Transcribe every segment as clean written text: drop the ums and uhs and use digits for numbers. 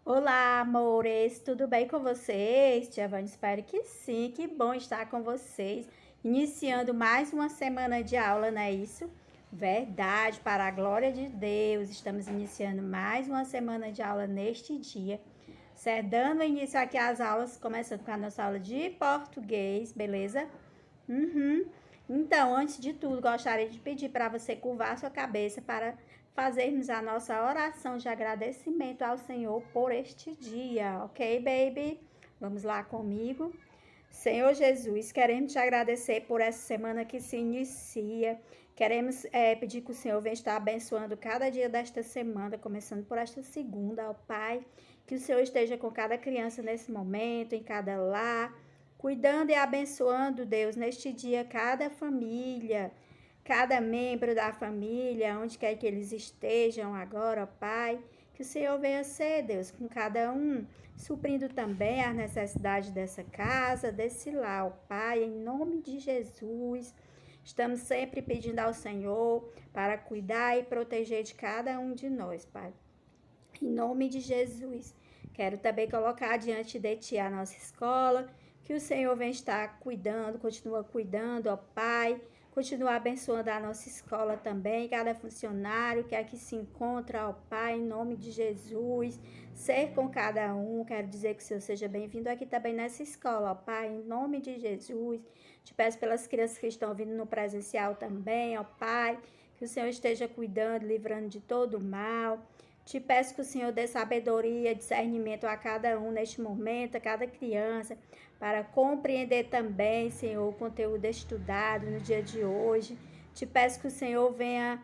Olá, amores, tudo bem com vocês? Tia Vânia, espero que sim, que bom estar com vocês. Iniciando mais uma semana de aula, não é isso? Verdade, para a glória de Deus, estamos iniciando mais uma semana de aula neste dia. Certo? Dando início aqui às aulas, começando com a nossa aula de português, beleza? Uhum. Então, antes de tudo, gostaria de pedir para você curvar sua cabeça para fazermos a nossa oração de agradecimento ao Senhor por este dia, ok, baby? Vamos lá comigo. Senhor Jesus, queremos te agradecer por essa semana que se inicia. Queremos pedir que o Senhor venha estar abençoando cada dia desta semana, começando por esta segunda, ó Pai. Que o Senhor esteja com cada criança nesse momento, em cada lar, cuidando e abençoando, Deus, neste dia, cada família, cada membro da família, onde quer que eles estejam agora, ó Pai. Que o Senhor venha ser, Deus, com cada um, suprindo também as necessidades dessa casa, desse lar, ó Pai, em nome de Jesus. Estamos sempre pedindo ao Senhor para cuidar e proteger de cada um de nós, Pai. Em nome de Jesus. Quero também colocar diante de Ti a nossa escola, que o Senhor vem estar cuidando, continua cuidando, ó Pai. Continua abençoando a nossa escola também, cada funcionário que aqui se encontra, ó Pai, em nome de Jesus. Ser com cada um, quero dizer que o Senhor seja bem-vindo aqui também nessa escola, ó Pai, em nome de Jesus. Te peço pelas crianças que estão vindo no presencial também, ó Pai, que o Senhor esteja cuidando, livrando de todo o mal. Te peço que o Senhor dê sabedoria, discernimento a cada um neste momento, a cada criança, para compreender também, Senhor, o conteúdo estudado no dia de hoje. Te peço que o Senhor venha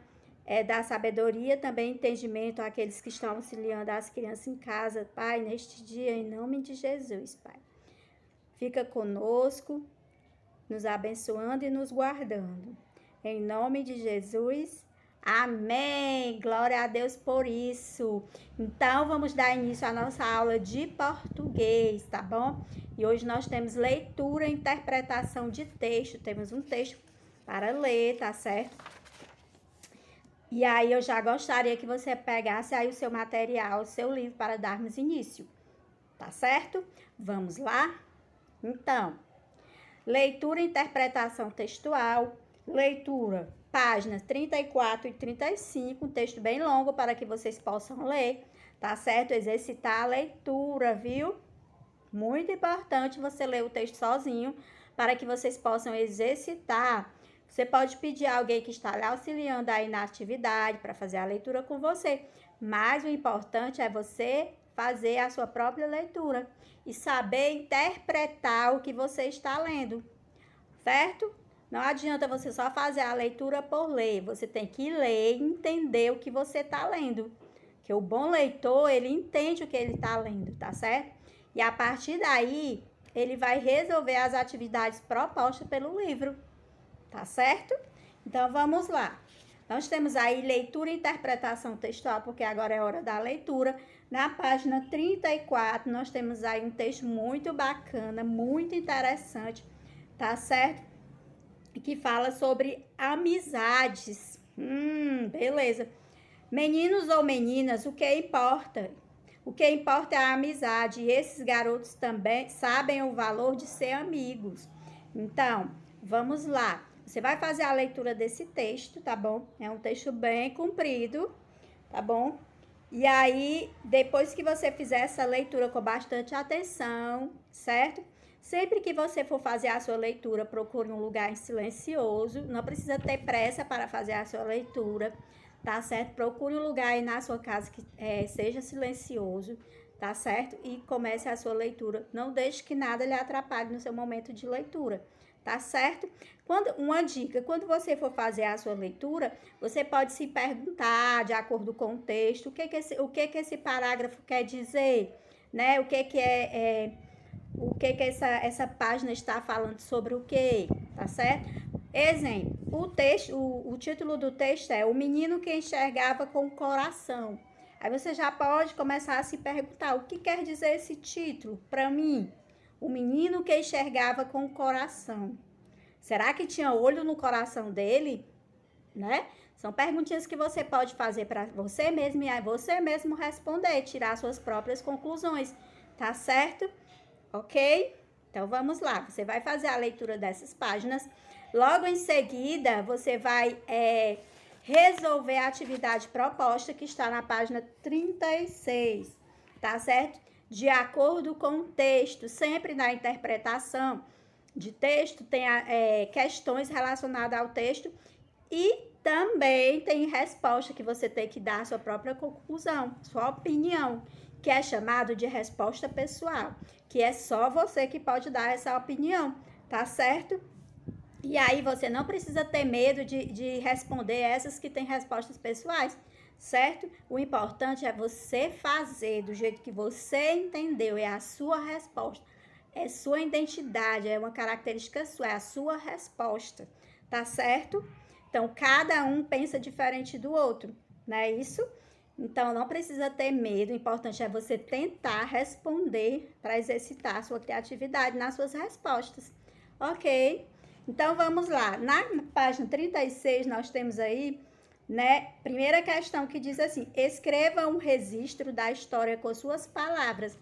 dar sabedoria, também entendimento àqueles que estão auxiliando as crianças em casa, Pai, neste dia, em nome de Jesus, Pai. Fica conosco, nos abençoando e nos guardando. Em nome de Jesus, amém. Glória a Deus por isso. Então, vamos dar início à nossa aula de português, tá bom? E hoje nós temos leitura e interpretação de texto. Temos um texto para ler, tá certo? E aí eu já gostaria que você pegasse aí o seu material, o seu livro para darmos início, tá certo? Vamos lá? Então, leitura e interpretação textual, leitura, páginas 34 e 35, um texto bem longo para que vocês possam ler, tá certo? Exercitar a leitura, viu? Muito importante você ler o texto sozinho para que vocês possam exercitar. Você pode pedir a alguém que está lhe auxiliando aí na atividade para fazer a leitura com você, mas o importante é você fazer a sua própria leitura e saber interpretar o que você está lendo, certo? Não adianta você só fazer a leitura por ler, você tem que ler e entender o que você está lendo. Que o bom leitor, ele entende o que ele está lendo, tá certo? E a partir daí, ele vai resolver as atividades propostas pelo livro, tá certo? Então, vamos lá. Nós temos aí leitura e interpretação textual, porque agora é hora da leitura. Na página 34, nós temos aí um texto muito bacana, muito interessante, tá certo? Que fala sobre amizades. Beleza. Meninos ou meninas, o que importa? O que importa é a amizade. E esses garotos também sabem o valor de ser amigos. Então, vamos lá. Você vai fazer a leitura desse texto, tá bom? É um texto bem comprido, tá bom? E aí, depois que você fizer essa leitura com bastante atenção, certo? Sempre que você for fazer a sua leitura, procure um lugar silencioso. Não precisa ter pressa para fazer a sua leitura, tá certo? Procure um lugar aí na sua casa que seja silencioso, tá certo? E comece a sua leitura. Não deixe que nada lhe atrapalhe no seu momento de leitura, tá certo? Uma dica, quando você for fazer a sua leitura, você pode se perguntar, de acordo com o texto, o que que esse parágrafo quer dizer, né? O que que essa página está falando sobre o que, tá certo? Exemplo, o título do texto é O Menino que Enxergava com o Coração. Aí você já pode começar a se perguntar, o que quer dizer esse título para mim? O menino que enxergava com o coração. Será que tinha olho no coração dele? né? São perguntinhas que você pode fazer para você mesmo e aí você mesmo responder, tirar suas próprias conclusões, tá certo? Ok? Então vamos lá, você vai fazer a leitura dessas páginas. Logo em seguida, você vai resolver a atividade proposta que está na página 36, tá certo? De acordo com o texto, sempre na interpretação de texto, tem questões relacionadas ao texto e também tem resposta que você tem que dar a sua própria conclusão, sua opinião, que é chamado de resposta pessoal, que é só você que pode dar essa opinião, tá certo? E aí você não precisa ter medo de responder essas que têm respostas pessoais, certo? O importante é você fazer do jeito que você entendeu, é a sua resposta, é sua identidade, é uma característica sua, é a sua resposta, tá certo? Então, cada um pensa diferente do outro, não é isso? Então, não precisa ter medo, o importante é você tentar responder para exercitar a sua criatividade nas suas respostas, ok? Então, vamos lá. Na página 36, nós temos aí, né, primeira questão que diz assim, escreva um registro da história com suas palavras.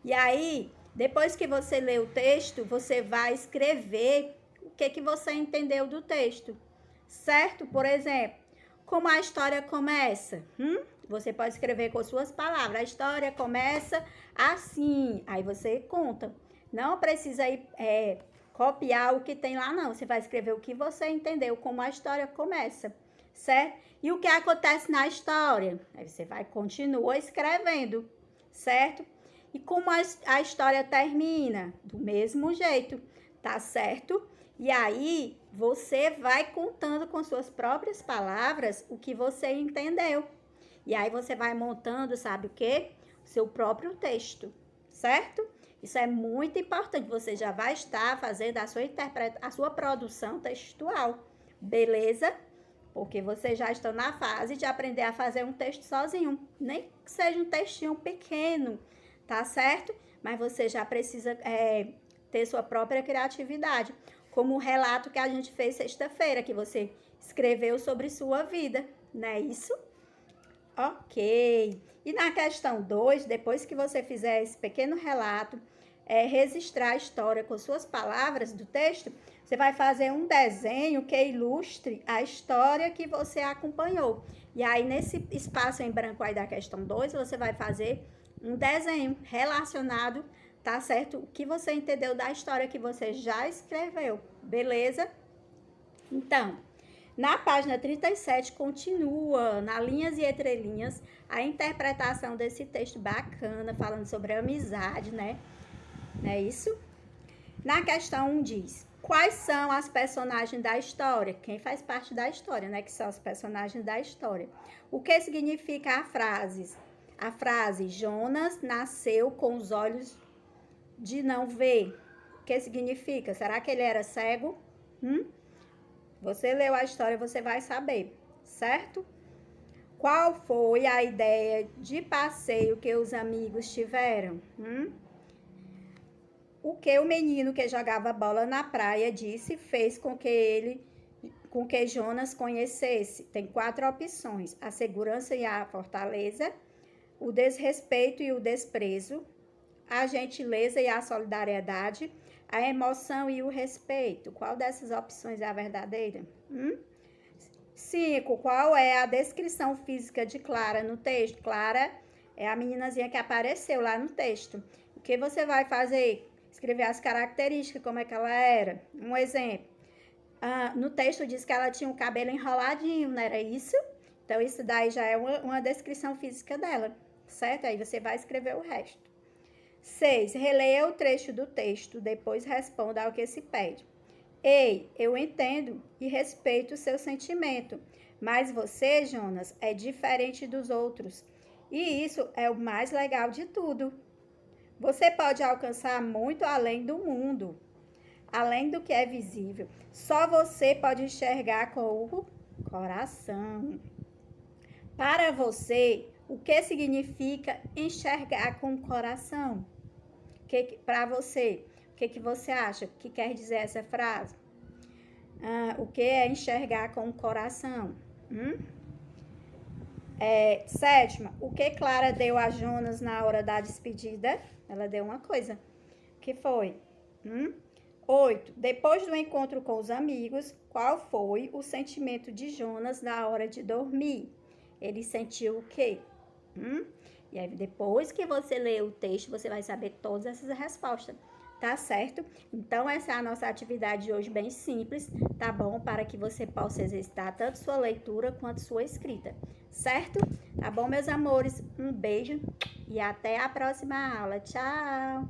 E aí, depois que você lê o texto, você vai escrever o que você entendeu do texto, certo? Por exemplo, como a história começa? Você pode escrever com suas palavras. A história começa assim. Aí você conta. Não precisa ir, copiar o que tem lá, não. Você vai escrever o que você entendeu, como a história começa, certo? E o que acontece na história? Aí você vai continua escrevendo, certo? E como a história termina? Do mesmo jeito, tá certo? E aí, você vai contando com suas próprias palavras o que você entendeu. E aí, você vai montando, sabe o quê? O seu próprio texto, certo? Isso é muito importante. Você já vai estar fazendo a sua produção textual, beleza? Porque você já está na fase de aprender a fazer um texto sozinho. Nem que seja um textinho pequeno, tá certo? Mas você já precisa ter sua própria criatividade. Como o relato que a gente fez sexta-feira, que você escreveu sobre sua vida, não é isso? Ok. E na questão 2, depois que você fizer esse pequeno relato, registrar a história com suas palavras do texto, você vai fazer um desenho que ilustre a história que você acompanhou. E aí, nesse espaço em branco aí da questão 2, você vai fazer um desenho relacionado, tá certo? O que você entendeu da história que você já escreveu, beleza? Então, na página 37, continua, na linhas e entrelinhas, a interpretação desse texto bacana, falando sobre a amizade, né? Não é isso? Na questão 1 diz, quais são as personagens da história? Quem faz parte da história, né? Que são os personagens da história. O que significa a frase? A frase, Jonas nasceu com os olhos de não ver. O que significa? Será que ele era cego? Você leu a história, você vai saber, certo? Qual foi a ideia de passeio que os amigos tiveram? O que o menino que jogava bola na praia disse fez com que Jonas conhecesse? Tem 4 opções: a segurança e a fortaleza, o desrespeito e o desprezo, a gentileza e a solidariedade, a emoção e o respeito. Qual dessas opções é a verdadeira? 5. Qual é a descrição física de Clara no texto? Clara é a meninazinha que apareceu lá no texto. O que você vai fazer? Escrever as características, como é que ela era. Um exemplo. No texto diz que ela tinha o cabelo enroladinho, não era isso? Então, isso daí já é uma descrição física dela, certo? Aí você vai escrever o resto. 6. Releia o trecho do texto, depois responda ao que se pede. Ei, eu entendo e respeito o seu sentimento, mas você, Jonas, é diferente dos outros. E isso é o mais legal de tudo. Você pode alcançar muito além do mundo, além do que é visível. Só você pode enxergar com o coração. Para você, o que significa enxergar com o coração? Para você, o que você acha? O que quer dizer essa frase? O que é enxergar com o coração? Sétima, o que Clara deu a Jonas na hora da despedida? Ela deu uma coisa. O que foi? 8. Depois do encontro com os amigos, qual foi o sentimento de Jonas na hora de dormir? Ele sentiu o quê? E aí, depois que você lê o texto, você vai saber todas essas respostas, tá certo? Então, essa é a nossa atividade de hoje, bem simples, tá bom? Para que você possa exercitar tanto sua leitura quanto sua escrita, certo? Tá bom, meus amores? Um beijo e até a próxima aula. Tchau!